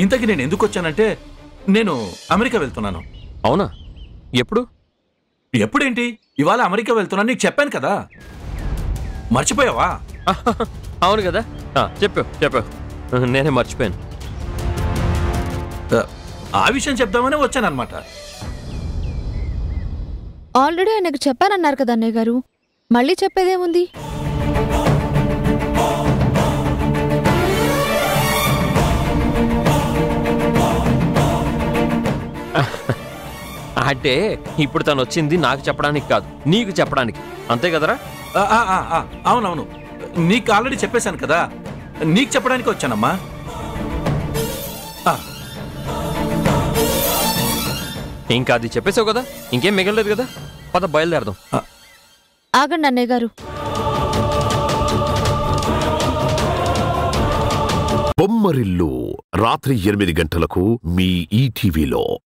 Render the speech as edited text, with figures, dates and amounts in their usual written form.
ఇంతకీ నేను ఎందుకు వచ్చానంటే నేను అమెరికా వెళ్తున్నాను. అవునా? ఎప్పుడు? ఎప్పుడేంటి, ఇవాళ అమెరికా వెళ్తున్నాను, నీకు చెప్పాను కదా, మర్చిపోయావా? అవును కదా, చెప్పావు, నేనే మర్చిపోయాను. ఆ విషయం చెప్దామనే వచ్చానన్నమాట. ఆల్రెడీ ఆయనకు చెప్పానన్నారు కదా అన్నయ్య గారు, మళ్ళీ చెప్పేదేముంది? అంటే ఇప్పుడు తను వచ్చింది నాకు చెప్పడానికి కాదు, నీకు చెప్పడానికి, అంతే కదరా? అవునవును, నీకు ఆల్రెడీ చెప్పేశాను కదా, నీకు చెప్పడానికి వచ్చానమ్మా. ఇంకా అది చెప్పేసావు కదా, ఇంకేం మిగలలేదు కదా, పద బయలుదేరదాం. ఆగండి అన్నయ్య గారు. బొమ్మరిల్లు రాత్రి 8 గంటలకు మీ ఈటీవీలో.